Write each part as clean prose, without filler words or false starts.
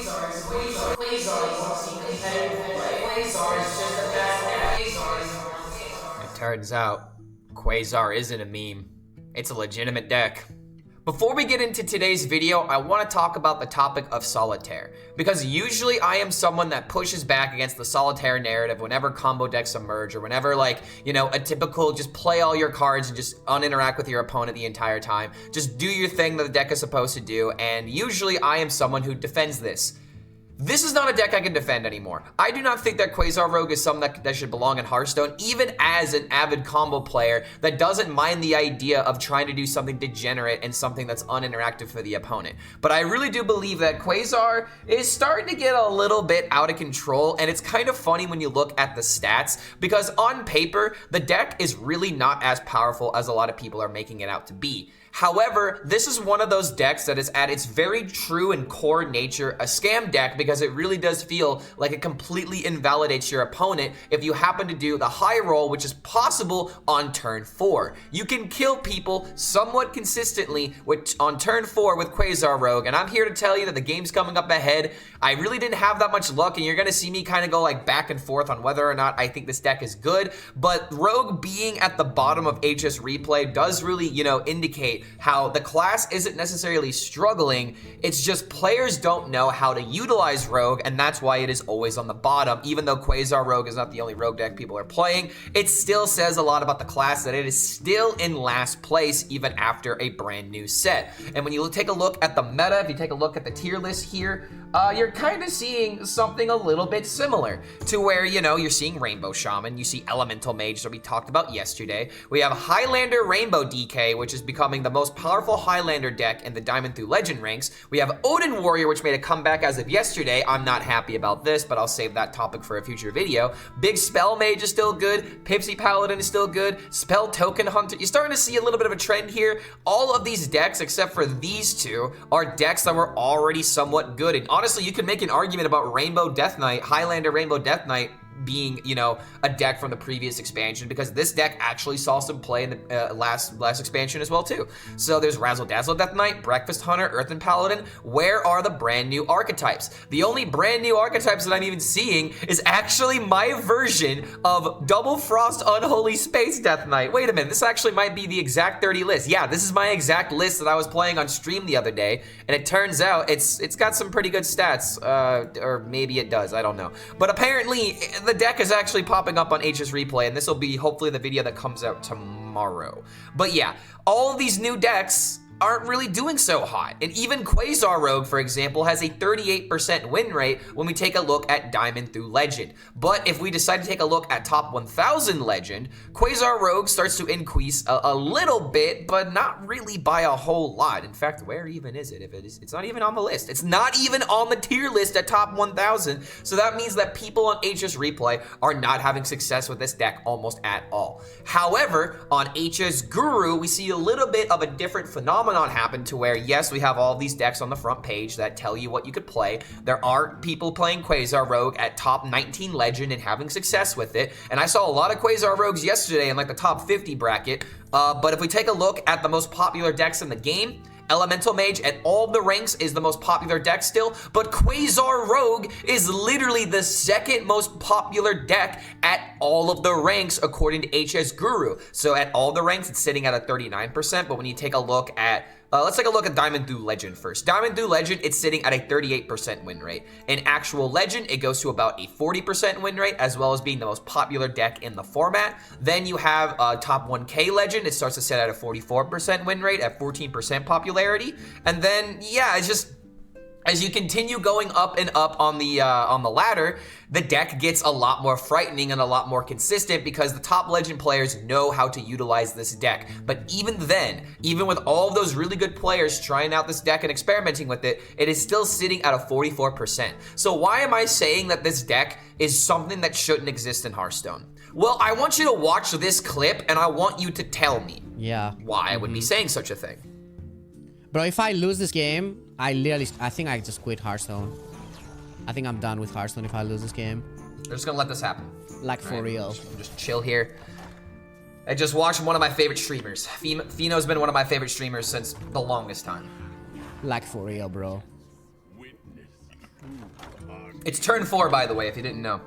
It turns out, Quasar isn't a meme. It's a legitimate deck. Before we get into today's video, I want to talk about the topic of Solitaire, because usually I am someone that pushes back against the Solitaire narrative whenever combo decks emerge, or whenever, like, you know, a typical just play all your cards and just uninteract with your opponent the entire time. Just do your thing that the deck is supposed to do, and usually I am someone who defends this. This is not a deck I can defend anymore. I do not think that Quasar Rogue is something that should belong in Hearthstone, even as an avid combo player that doesn't mind the idea of trying to do something degenerate and something that's uninteractive for the opponent. But I really do believe that Quasar is starting to get a little bit out of control, and it's kind of funny when you look at the stats, because on paper, the deck is really not as powerful as a lot of people are making it out to be. However, this is one of those decks that is at its very true and core nature a scam deck, because it really does feel like it completely invalidates your opponent if you happen to do the high roll, which is possible on turn 4. You can kill people somewhat consistently on turn 4 with Quasar Rogue, and I'm here to tell you that the game's coming up ahead. I really didn't have that much luck, and you're going to see me kind of go like back and forth on whether or not I think this deck is good, but Rogue being at the bottom of HSReplay does really, you know, indicate how the class isn't necessarily struggling. It's just players don't know how to utilize Rogue, and that's why it is always on the bottom. Even though Quasar Rogue is not the only Rogue deck people are playing, it still says a lot about the class that it is still in last place even after a brand new set. And when you take a look at the meta, if you take a look at the tier list here, you're kind of seeing something a little bit similar to where, you know, you're seeing Rainbow Shaman, you see Elemental Mage that we talked about yesterday. We have Highlander Rainbow DK, which is becoming the most powerful Highlander deck in the Diamond through Legend ranks. We have Odin Warrior, which made a comeback as of yesterday. I'm not happy about this, but I'll save that topic for a future video. Big Spell Mage is still good. Pipsy Paladin is still good. Spell Token Hunter. You're starting to see a little bit of a trend here. All of these decks, except for these two, are decks that were already somewhat good. And honestly, you could make an argument about Rainbow Death Knight, Highlander Rainbow Death Knight, being, you know, a deck from the previous expansion, because this deck actually saw some play in the last expansion as well too. So there's Razzle Dazzle Death Knight, Breakfast Hunter, Earthen Paladin. Where are the brand new archetypes? The only brand new archetypes that I'm even seeing is actually my version of Double Frost Unholy Space Death Knight. Wait a minute, this actually might be the exact 30 list. Yeah, this is my exact list that I was playing on stream the other day, and it turns out it's got some pretty good stats, or maybe it does, I don't know. But apparently, the deck is actually popping up on HSReplay, and this will be hopefully the video that comes out tomorrow. But yeah, all of these new decks aren't really doing so hot. And even Quasar Rogue, for example, has a 38% win rate when we take a look at Diamond through Legend. But if we decide to take a look at top 1000 Legend, Quasar Rogue starts to increase a little bit, but not really by a whole lot. In fact, where even is it? If it is, it's not even on the list. It's not even on the tier list at top 1000. So that means that people on HSReplay are not having success with this deck almost at all. However, on HS Guru, we see a little bit of a different phenomenon happen, to where, yes, we have all these decks on the front page that tell you what you could play. There are people playing Quasar Rogue at top 19 Legend and having success with it, and I saw a lot of Quasar Rogues yesterday in like the top 50 bracket. But if we take a look at the most popular decks in the game, Elemental Mage at all the ranks is the most popular deck still, but Quasar Rogue is literally the second most popular deck at all of the ranks according to HS Guru. So at all the ranks, it's sitting at a 39%, but when you take a look at let's take a look at Diamond through Legend first. Diamond through Legend, it's sitting at a 38% win rate. In actual Legend, it goes to about a 40% win rate, as well as being the most popular deck in the format. Then you have top 1K Legend. It starts to sit at a 44% win rate at 14% popularity. And then, yeah, it's just, as you continue going up and up on the ladder, the deck gets a lot more frightening and a lot more consistent, because the top Legend players know how to utilize this deck. But even then, even with all of those really good players trying out this deck and experimenting with it, it is still sitting at a 44%. So why am I saying that this deck is something that shouldn't exist in Hearthstone? Well, I want you to watch this clip, and I want you to tell me why I would be saying such a thing. Bro, if I lose this game, I think I just quit Hearthstone. I think I'm done with Hearthstone if I lose this game. They're just gonna let this happen. Like, for real. Just chill here. I just watched one of my favorite streamers. Feno's been one of my favorite streamers since the longest time. Like, for real, bro. It's turn 4, by the way, if you didn't know.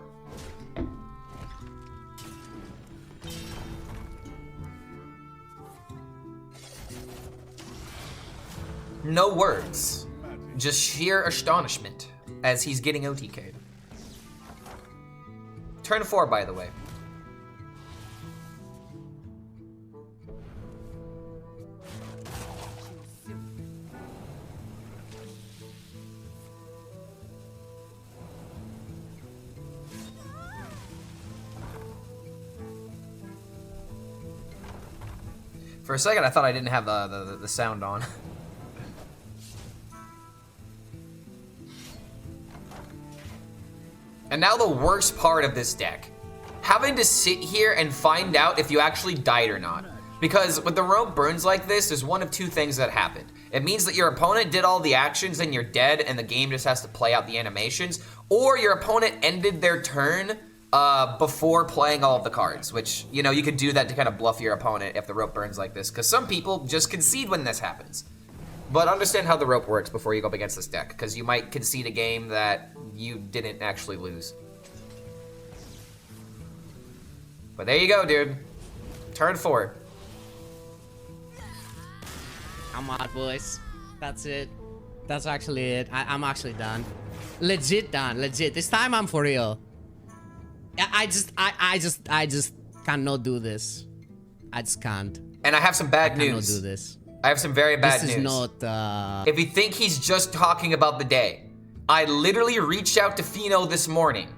No words. Just sheer astonishment as he's getting OTK'd. Turn 4, by the way. For a second, I thought I didn't have the sound on. And now the worst part of this deck. Having to sit here and find out if you actually died or not. Because with the rogue burns like this, there's one of two things that happened. It means that your opponent did all the actions and you're dead and the game just has to play out the animations. Or your opponent ended their turn before playing all of the cards, which, you know, you could do that to kind of bluff your opponent if the rope burns like this, because some people just concede when this happens. But understand how the rope works before you go up against this deck, because you might concede a game that you didn't actually lose. But there you go, dude. Turn 4. I'm out, boys. That's it. That's actually it. I'm actually done. Legit done. Legit. This time I'm for real. I just cannot do this. I just can't. And I have some bad news. I cannot do this. I have some very bad news. This is not, If you think he's just talking about the day, I literally reached out to Feno this morning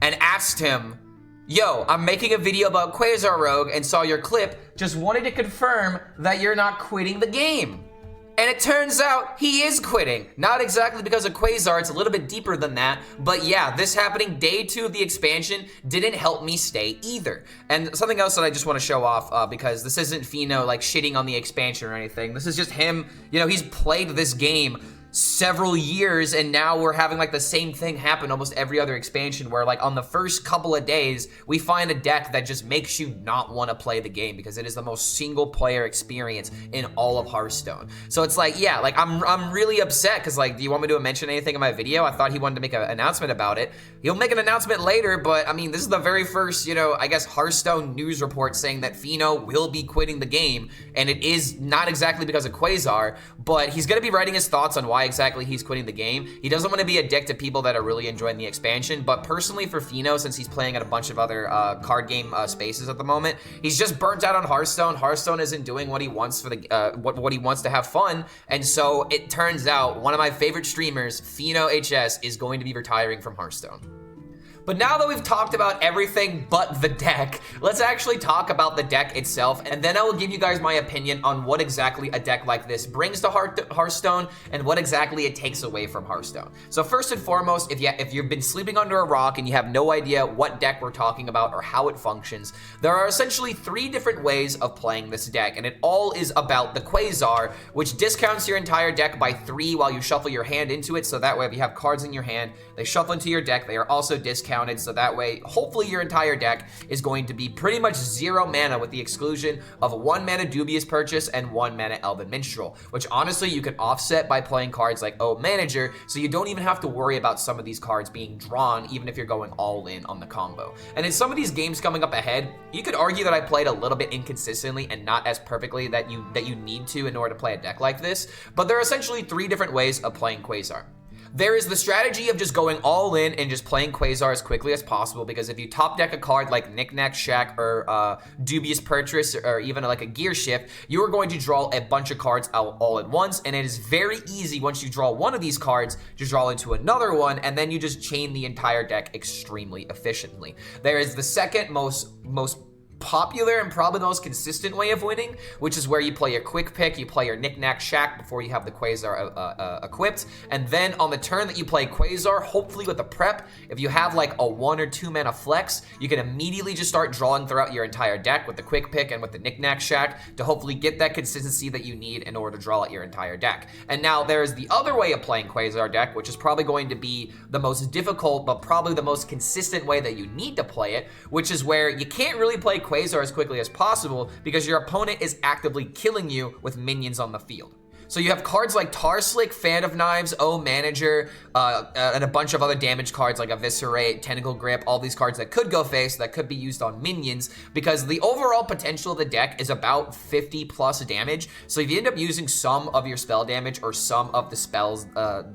and asked him, yo, I'm making a video about Quasar Rogue and saw your clip, just wanted to confirm that you're not quitting the game. And it turns out he is quitting. Not exactly because of Quasar, it's a little bit deeper than that. But yeah, this happening day 2 of the expansion didn't help me stay either. And something else that I just want to show off, because this isn't Feno like shitting on the expansion or anything. This is just him, you know, he's played this game several years, and now we're having like the same thing happen almost every other expansion, where like on the first couple of days we find a deck that just makes you not want to play the game because it is the most single player experience in all of Hearthstone. So it's like, yeah, like I'm really upset because, like, do you want me to mention anything in my video? I thought he wanted to make an announcement about it. He'll make an announcement later, but I mean, this is the very first, you know, I guess Hearthstone news report saying that Feno will be quitting the game, and it is not exactly because of Quasar, but he's gonna be writing his thoughts on why exactly he's quitting the game. He doesn't want to be a dick to people that are really enjoying the expansion, but personally for Feno, since he's playing at a bunch of other card game spaces at the moment, he's just burnt out on Hearthstone. Hearthstone isn't doing what he wants for the what he wants to have fun, and so it turns out one of my favorite streamers, Feno HS, is going to be retiring from Hearthstone. But now that we've talked about everything but the deck, let's actually talk about the deck itself, and then I will give you guys my opinion on what exactly a deck like this brings to Hearthstone and what exactly it takes away from Hearthstone. So first and foremost, if you've been sleeping under a rock and you have no idea what deck we're talking about or how it functions, there are essentially 3 different ways of playing this deck, and it all is about the Quasar, which discounts your entire deck by 3 while you shuffle your hand into it, so that way if you have cards in your hand, they shuffle into your deck, they are also discounted, so that way hopefully your entire deck is going to be pretty much 0 mana with the exclusion of a 1 mana Dubious Purchase and 1 mana Elven Minstrel, which honestly you can offset by playing cards like Manager, so you don't even have to worry about some of these cards being drawn even if you're going all in on the combo. And in some of these games coming up ahead, you could argue that I played a little bit inconsistently and not as perfectly that you need to in order to play a deck like this, but there are essentially 3 different ways of playing Quasar. There is the strategy of just going all in and just playing Quasar as quickly as possible, because if you top deck a card like Knick-Knack Shack or Dubious Purchase or even like a Gear Shift, you are going to draw a bunch of cards out all at once, and it is very easy once you draw one of these cards to draw into another one, and then you just chain the entire deck extremely efficiently. There is the second most popular and probably the most consistent way of winning, which is where you play your quick pick, you play your Knick-Knack Shack before you have the Quasar equipped, and then on the turn that you play Quasar, hopefully with a prep, if you have like a 1 or 2 mana flex, you can immediately just start drawing throughout your entire deck with the quick pick and with the Knick-Knack Shack to hopefully get that consistency that you need in order to draw out your entire deck. And now there's the other way of playing Quasar deck, which is probably going to be the most difficult but probably the most consistent way that you need to play it, which is where you can't really play Quasar as quickly as possible because your opponent is actively killing you with minions on the field. So you have cards like Tarslick, Fan of Knives, O Manager, and a bunch of other damage cards like Eviscerate, Tentacle Grip, all these cards that could go face, that could be used on minions, because the overall potential of the deck is about 50 plus damage. So if you end up using some of your spell damage or some of the spells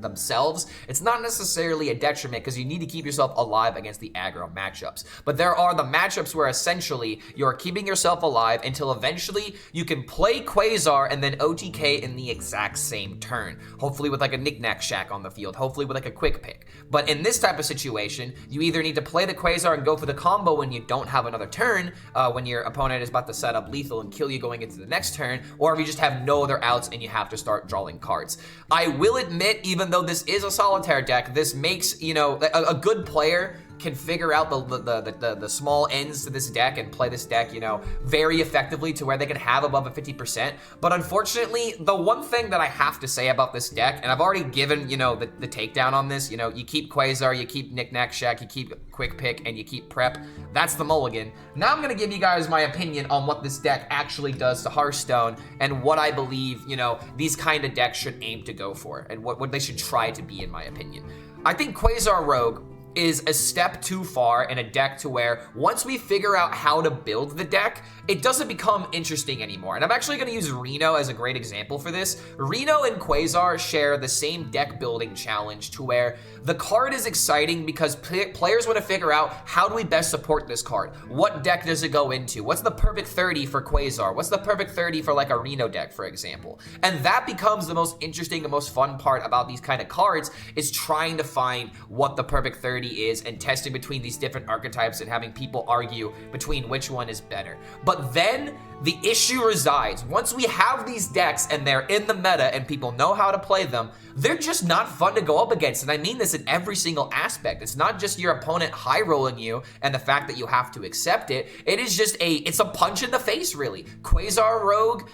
themselves, it's not necessarily a detriment because you need to keep yourself alive against the aggro matchups. But there are the matchups where essentially you're keeping yourself alive until eventually you can play Quasar and then OTK in the exact same turn. Hopefully with like a knick-knack shack on the field, hopefully with like a quick pick. But in this type of situation, you either need to play the Quasar and go for the combo when you don't have another turn, when your opponent is about to set up lethal and kill you going into the next turn, or if you just have no other outs and you have to start drawing cards. I will admit, even though this is a Solitaire deck, this makes, you know, a good player can figure out the small ends to this deck and play this deck, you know, very effectively to where they can have above a 50%. But unfortunately, the one thing that I have to say about this deck, and I've already given, you know, the takedown on this, you know, you keep Quasar, you keep Knick-Knack Shack, you keep Quick Pick, and you keep Prep. That's the mulligan. Now I'm gonna give you guys my opinion on what this deck actually does to Hearthstone and what I believe, you know, these kind of decks should aim to go for and what they should try to be, in my opinion. I think Quasar Rogue is a step too far in a deck to where once we figure out how to build the deck, it doesn't become interesting anymore. And I'm actually going to use Reno as a great example for this. Reno and Quasar share the same deck building challenge to where the card is exciting because players want to figure out how do we best support this card? What deck does it go into? What's the perfect 30 for Quasar? What's the perfect 30 for like a Reno deck, for example? And that becomes the most interesting and most fun part about these kind of cards, is trying to find what the perfect 30 is and testing between these different archetypes and having people argue between which one is better. But then the issue resides. Once we have these decks and they're in the meta and people know how to play them, they're just not fun to go up against. And I mean this in every single aspect. It's not just your opponent high rolling you and the fact that you have to accept it. It is just it's a punch in the face, really. Quasar Rogue,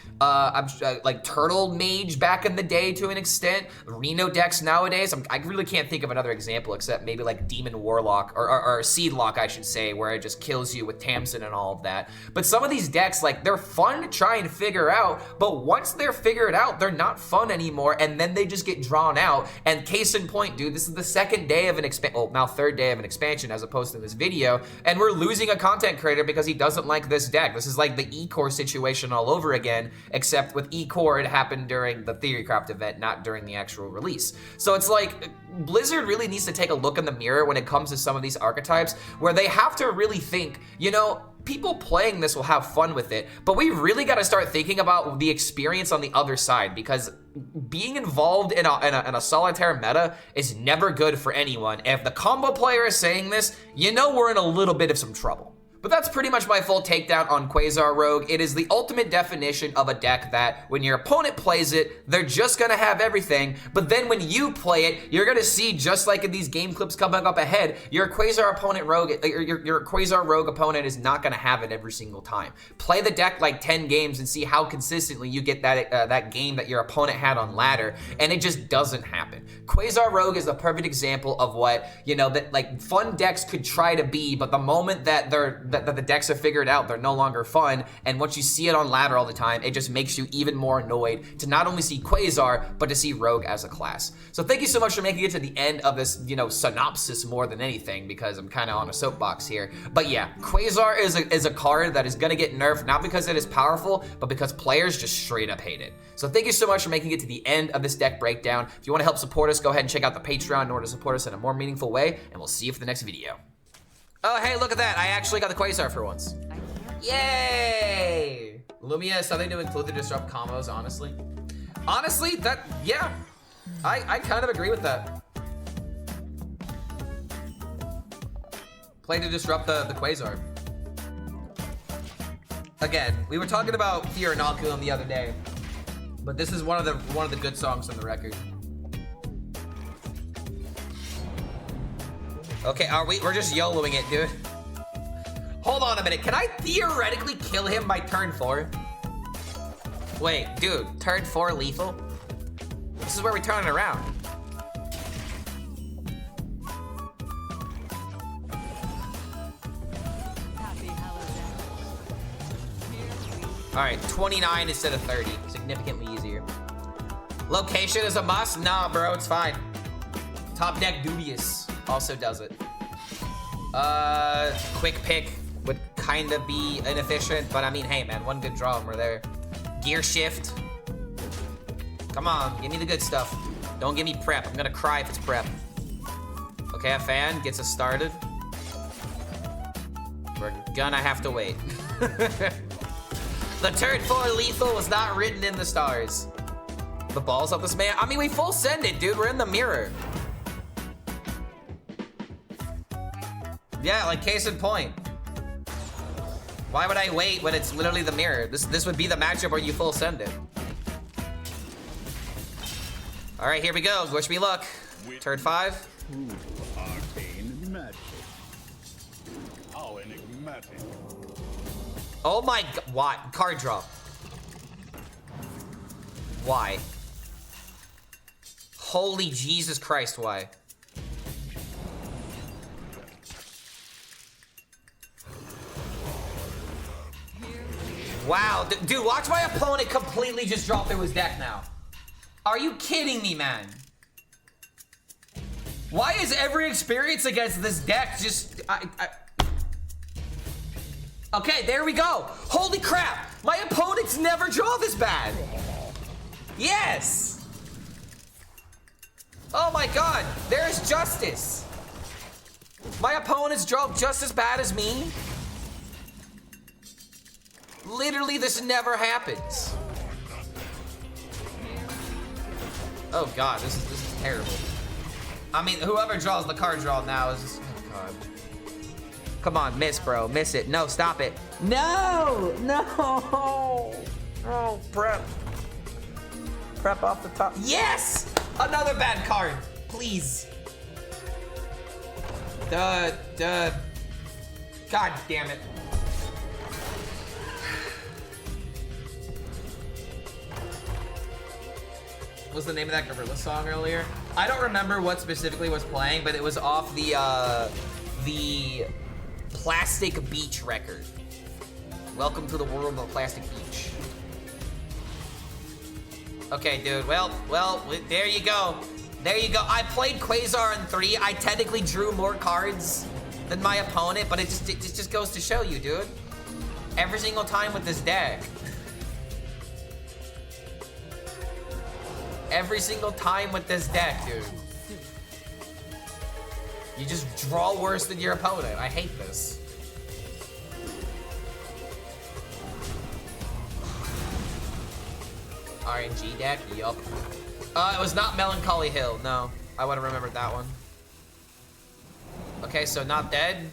like Turtle Mage back in the day to an extent, Reno decks nowadays. I really can't think of another example except maybe like Demon Warlock or Seed Lock, I should say, where it just kills you with Tamsin and all of that. But some of these decks, like, they're fun to try and figure out, but once they're figured out, they're not fun anymore, and then they just get drawn out. And case in point, dude, this is the second day of an now third day of an expansion as opposed to this video, and we're losing a content creator because he doesn't like this deck. This is like the E-Core situation all over again, except with E-Core, it happened during the Theorycraft event, not during the actual release. So it's like, Blizzard really needs to take a look in the mirror when it comes to some of these archetypes, where they have to really think, you know, people playing this will have fun with it, but we really got to start thinking about the experience on the other side, because being involved in a Solitaire meta is never good for anyone. If the combo player is saying this, you know we're in a little bit of some trouble. But that's pretty much my full takedown on Quasar Rogue. It is the ultimate definition of a deck that when your opponent plays it, they're just gonna have everything, but then when you play it, you're gonna see, just like in these game clips coming up ahead, your Quasar Rogue opponent is not gonna have it every single time. Play the deck like 10 games and see how consistently you get that game that your opponent had on ladder, and it just doesn't happen. Quasar Rogue is the perfect example of what, you know, that like fun decks could try to be, but the moment that that the decks are figured out, they're no longer fun, and once you see it on ladder all the time, it just makes you even more annoyed to not only see Quasar, but to see Rogue as a class. So thank you so much for making it to the end of this, you know, synopsis more than anything, because I'm kind of on a soapbox here. But yeah, Quasar is a card that is gonna get nerfed, not because it is powerful, but because players just straight up hate it. So thank you so much for making it to the end of this deck breakdown. If you want to help support us, go ahead and check out the Patreon in order to support us in a more meaningful way, and we'll see you for the next video. Oh, hey, look at that. I actually got the Quasar for once. Yay! Lumia is something to include the disrupt combos, honestly. Honestly, yeah. I kind of agree with that. Play to disrupt the Quasar. Again, we were talking about Fear Inoculum the other day, but this is one of the good songs on the record. Okay, we're just YOLOing it, dude. Hold on a minute, can I theoretically kill him by turn 4? Wait, dude, turn 4 lethal? This is where we turn it around. All right, 29 instead of 30, significantly easier. Location is a must? Nah, bro, it's fine. Top deck dubious also does it. Quick pick would kind of be inefficient, but I mean, hey man, one good draw and we're there. Gear shift. Come on, give me the good stuff. Don't give me prep. I'm gonna cry if it's prep. Okay, a fan gets us started. We're gonna have to wait. The turn 4 lethal was not written in the stars. The balls of this man. I mean, we full send it, dude. We're in the mirror. Yeah, like case in point. Why would I wait when it's literally the mirror? This would be the matchup where you full send it. All right, here we go. Wish me luck. Turn 5. Arcane magic. How enigmatic. Oh my god. Why? Card drop. Why? Holy Jesus Christ, why? Wow, dude, watch my opponent completely just drop through his deck now. Are you kidding me, man? Why is every experience against this deck just... Okay, there we go. Holy crap, my opponents never draw this bad. Yes. Oh my god, there is justice. My opponents draw just as bad as me. Literally, this never happens. Oh god, this is terrible. I mean, whoever draws the card draw now is just, oh god. Come on, miss, bro, miss it. No, stop it. No, no. Oh, prep. Prep off the top. Yes! Another bad card, please. God damn it. What was the name of that Gorilla song earlier? I don't remember what specifically was playing, but it was off the Plastic Beach record. Welcome to the world of Plastic Beach. Okay, dude. Well, there you go. There you go. I played Quasar in 3. I technically drew more cards than my opponent, but it just goes to show you, dude. Every single time with this deck. Every single time with this deck, dude. You just draw worse than your opponent. I hate this. RNG deck? Yup. It was not Melancholy Hill. No, I would have remembered that one. Okay, so not dead.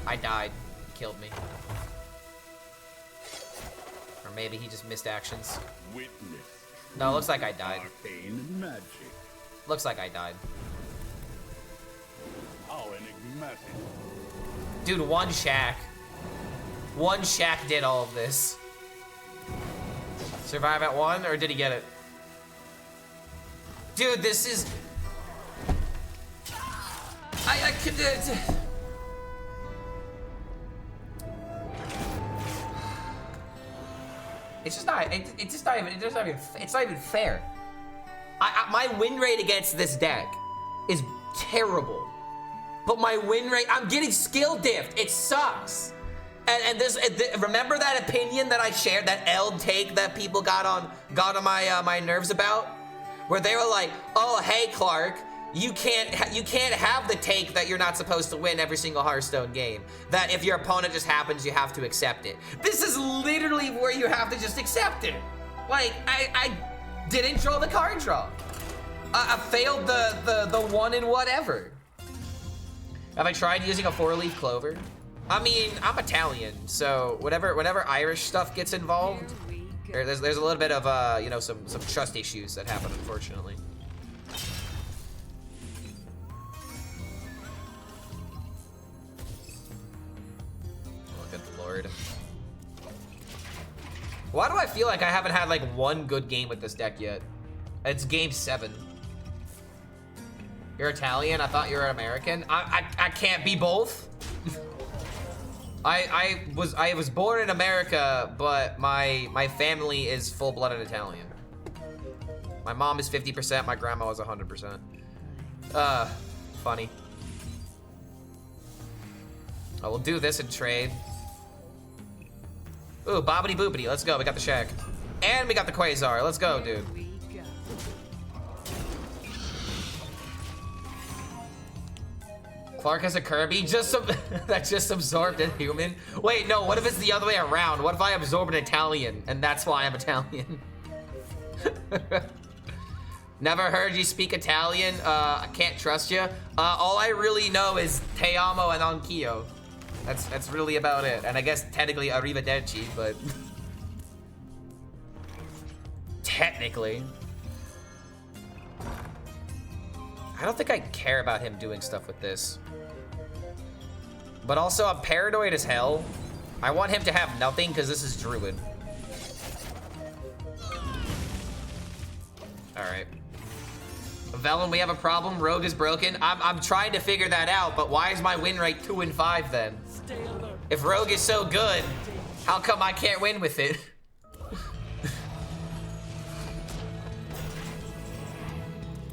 I died. He killed me. Or maybe he just missed actions. Witness. No, it looks like I died. Arcane magic. Looks like I died. How enigmatic. Dude, one Shack. One Shack did all of this. Survive at 1, or did he get it? Dude, this is... I could... It's just not, it's not even fair. My win rate against this deck is terrible. But my win rate, I'm getting skill diffed. It sucks. And this, remember that opinion that I shared, that L take that people got on my my nerves about, where they were like, "Oh, hey Clark, you can't have the take that you're not supposed to win every single Hearthstone game. That if your opponent just happens, you have to accept it." This is literally where you have to just accept it. Like I didn't draw the card draw. I failed the one in whatever. Have I tried using a 4-leaf clover? I mean, I'm Italian, so whenever Irish stuff gets involved, there's a little bit of you know, some trust issues that happen, unfortunately. Oh, good lord. Why do I feel like I haven't had like one good game with this deck yet? It's game 7. You're Italian? I thought you were American. I can't be both. I was born in America, but my family is full-blooded Italian. My mom is 50%, my grandma is 100%. Funny. Oh, we'll do this and trade. Ooh, bobbity boopity, let's go, we got the shack. And we got the Quasar, let's go, dude. Clark has a Kirby, that just absorbed a human. Wait, no, what if it's the other way around? What if I absorb an Italian, and that's why I'm Italian? Never heard you speak Italian, I can't trust you. All I really know is Te amo and anch'io. That's really about it. And I guess technically arrivederci, but... technically. I don't think I care about him doing stuff with this. But also, I'm paranoid as hell. I want him to have nothing, because this is Druid. Alright. Velen, we have a problem. Rogue is broken. I'm trying to figure that out, but why is my win rate 2 and 5 then? If Rogue is so good, how come I can't win with it?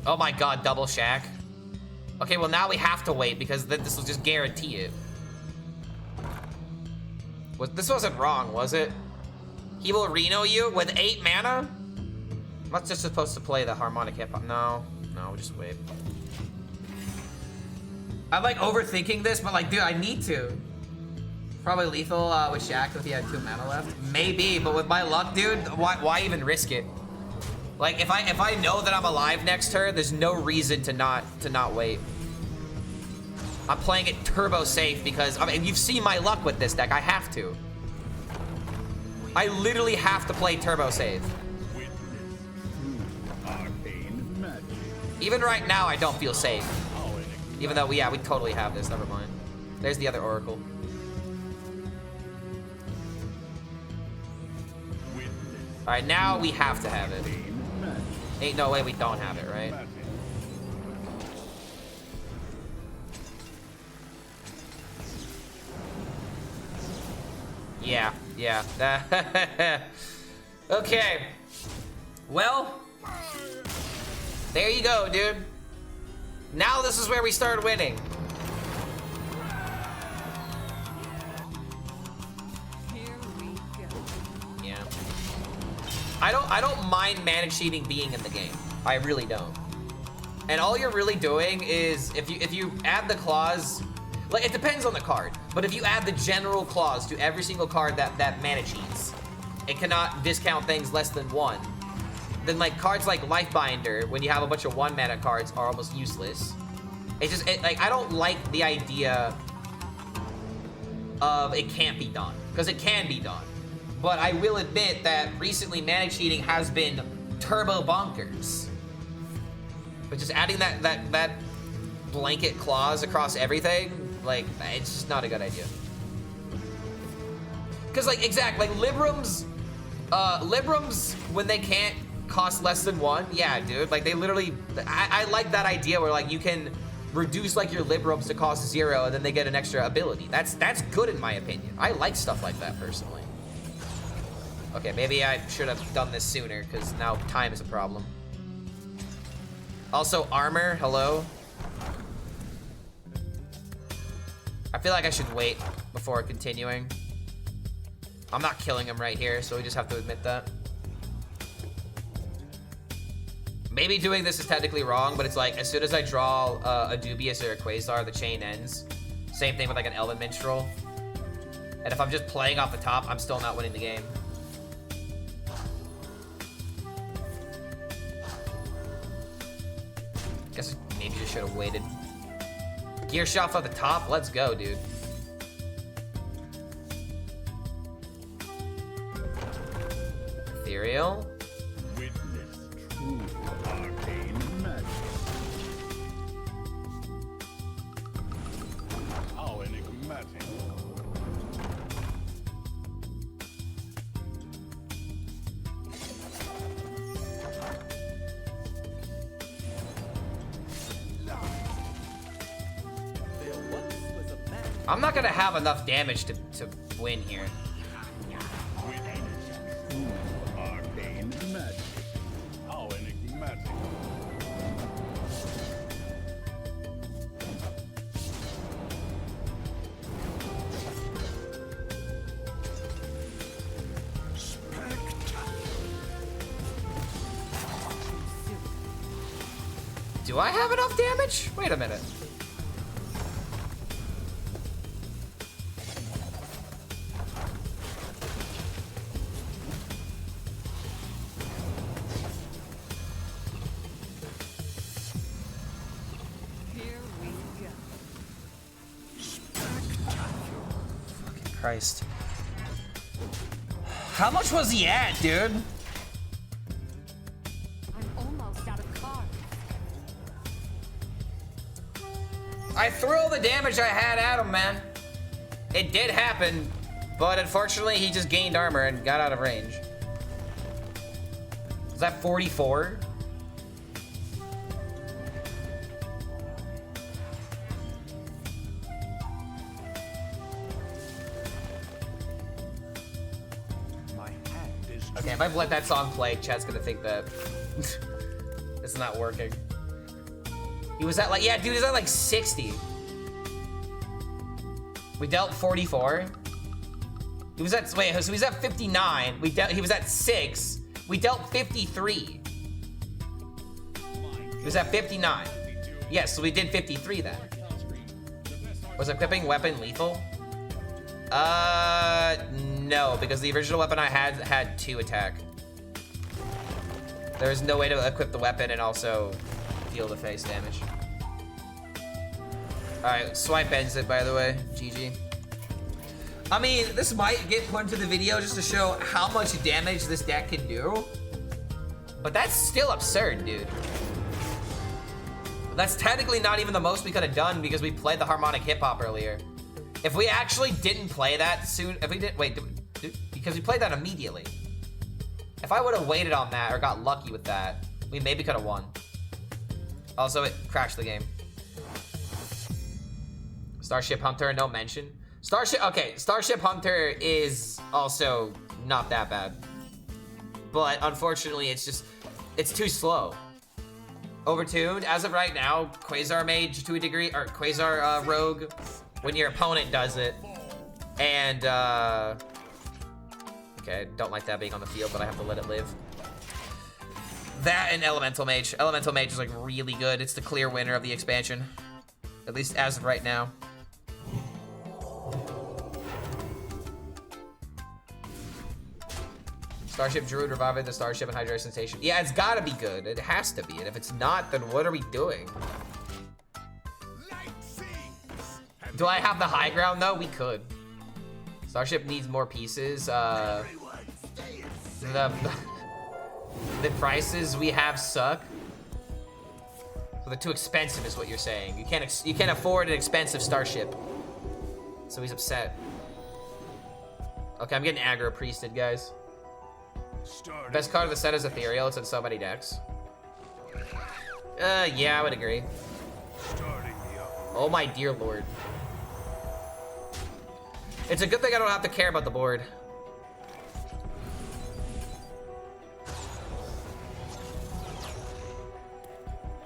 Oh my god, double shack. Okay, well now we have to wait because this will just guarantee it. This wasn't wrong, was it? He will Reno you with 8 mana? I'm not just supposed to play the harmonic hip hop. No, we'll just wait. I'm like overthinking this, but like, dude, I need to. Probably lethal with Shack if he had 2 mana left. Maybe, but with my luck, dude, why even risk it? Like, if I know that I'm alive next turn, there's no reason to not wait. I'm playing it turbo safe because, I mean, you've seen my luck with this deck. I have to. I literally have to play turbo safe. Even right now, I don't feel safe. Even though, yeah, we totally have this. Never mind. There's the other Oracle. All right, now we have to have it. Ain't no way we don't have it, right? Yeah. Okay. Well, there you go, dude. Now this is where we start winning. Yeah. I don't mind mana cheating being in the game. I really don't. And all you're really doing is if you add the clause, like it depends on the card, but if you add the general clause to every single card that mana cheats, it cannot discount things less than 1. Then like cards like Lifebinder, when you have a bunch of 1 mana cards, are almost useless. It's just like I don't like the idea of it can't be done, because it can be done. But I will admit that recently mana cheating has been turbo bonkers. But just adding that blanket clause across everything, like, it's just not a good idea. Because, like, exactly, like, Librams, when they can't cost less than 1, yeah, dude, like, they literally, I like that idea where, like, you can reduce, like, your Librams to cost 0, and then they get an extra ability. That's good in my opinion. I like stuff like that, personally. Okay, maybe I should have done this sooner, because now time is a problem. Also, armor, hello. I feel like I should wait before continuing. I'm not killing him right here, so we just have to admit that. Maybe doing this is technically wrong, but it's like, as soon as I draw a Dubious or a Quasar, the chain ends. Same thing with like an Elven Minstrel. And if I'm just playing off the top, I'm still not winning the game. Guess maybe just should have waited. Gear shot at the top, let's go, dude. Ethereal. Witness true arcane magic. How enigmatic. I'm not gonna have enough damage to win here. Arcane magic. How enigmatic. Do I have enough damage? Wait a minute. Christ. How much was he at, dude? I'm almost out of cards. I threw all the damage I had at him, man. It did happen, but unfortunately he just gained armor and got out of range. Is that 44? Okay, if I've let that song play, chat's gonna think that it's not working. He was at like, yeah, dude, he's at like 60. We dealt 44. He was at, wait, so he's at 59. He was at 6. We dealt 53. He was at 59. Yes, so we did 53 then. Was equipping weapon lethal? No, because the original weapon I had 2 attack. There's no way to equip the weapon and also deal the face damage. Alright, swipe ends it, by the way. GG. I mean, this might get put into the video just to show how much damage this deck can do. But that's still absurd, dude. That's technically not even the most we could have done because we played the harmonic hip hop earlier. If we actually didn't play that soon, if we didn't, wait, because we played that immediately. If I would have waited on that or got lucky with that, we maybe could have won. Also, it crashed the game. Starship Hunter, no mention. Okay, Starship Hunter is also not that bad. But unfortunately, it's too slow. Overtuned, as of right now, Quasar Mage to a degree, or Quasar Rogue, when your opponent does it. And, okay, don't like that being on the field, but I have to let it live. That and Elemental Mage. Elemental Mage is like really good. It's the clear winner of the expansion. At least as of right now. Starship Druid reviving the Starship and Hydration Station. Yeah, it's gotta be good. It has to be. And if it's not, then what are we doing? Do I have the high ground though? We could. Starship needs more pieces. The prices we have suck. So they're too expensive is what you're saying. You can't afford an expensive Starship. So he's upset. Okay, I'm getting aggro priested, guys. Best card of the set is Ethereal. It's in so many decks. Yeah, I would agree. Oh my dear lord. It's a good thing I don't have to care about the board.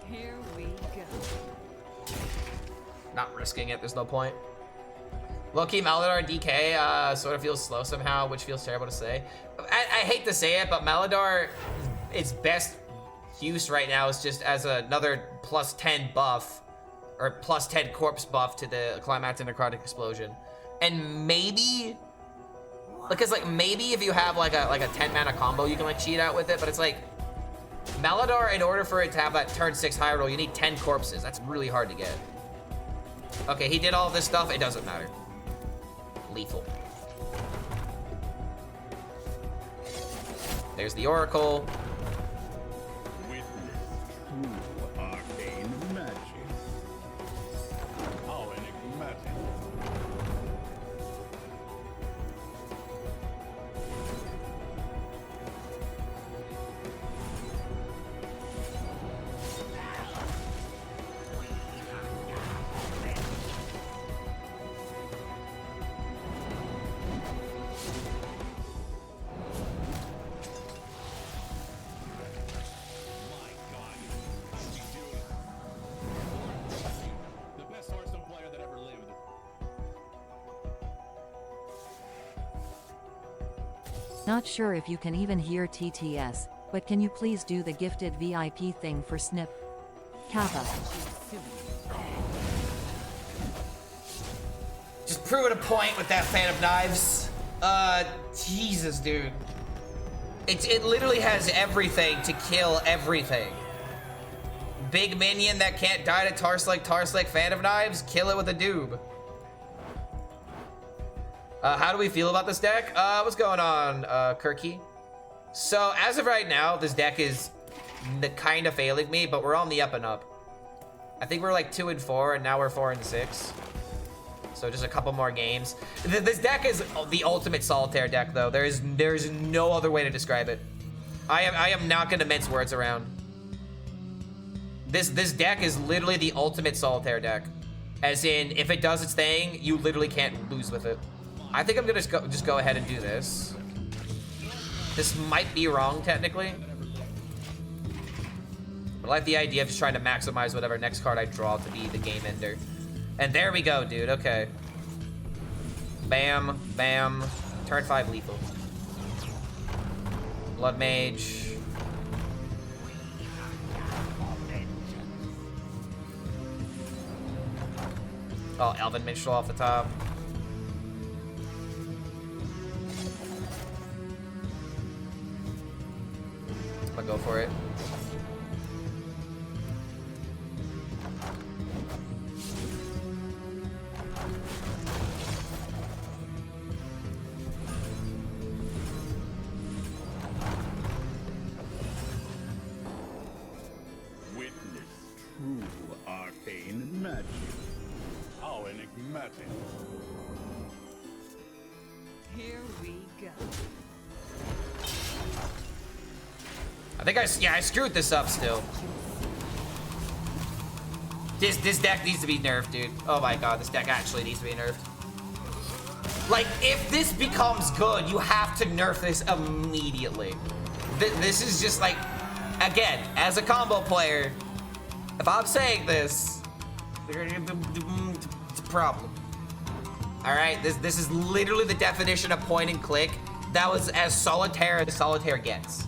Here we go. Not risking it, there's no point. Low-key Maladar DK sort of feels slow somehow, which feels terrible to say. I hate to say it, but Maladar, its best use right now is just as another +10 buff, or +10 corpse buff to the Climactic Necrotic Explosion. And maybe, because like maybe if you have like a 10 mana combo, you can like cheat out with it, but it's like, Maladar, in order for it to have that turn 6 high roll, you need 10 corpses. That's really hard to get. Okay, he did all this stuff, it doesn't matter. Lethal. There's the Oracle. Witness true arcane magic. How enigmatic. Not sure if you can even hear TTS, but can you please do the gifted VIP thing for Snip? Kappa. Just proving a point with that fan of knives. Jesus, dude. It literally has everything to kill everything. Big minion that can't die to Tarslick, fan of knives, kill it with a doob. How do we feel about this deck? What's going on, Kirky? So, as of right now, this deck is kind of failing me, but we're on the up and up. I think we're like 2 and 4, and now we're 4 and 6. So just a couple more games. This deck is the ultimate solitaire deck, though. There's no other way to describe it. I am not gonna mince words around. This deck is literally the ultimate solitaire deck. As in, if it does its thing, you literally can't lose with it. I think I'm gonna just go ahead and do this. This might be wrong, technically. But I like the idea of just trying to maximize whatever next card I draw to be the game ender. And there we go, dude. Okay. Bam, bam. Turn 5 lethal. Blood Mage. Oh, Elven Minstrel off the top. I'm gonna go for it. Witness true arcane magic. How enigmatic. Here we go. I think I screwed this up still. This deck needs to be nerfed, dude. Oh my god, this deck actually needs to be nerfed. Like, if this becomes good, you have to nerf this immediately. This is just like, again, as a combo player, if I'm saying this, it's a problem. All right, this is literally the definition of point and click. That was as solitaire gets.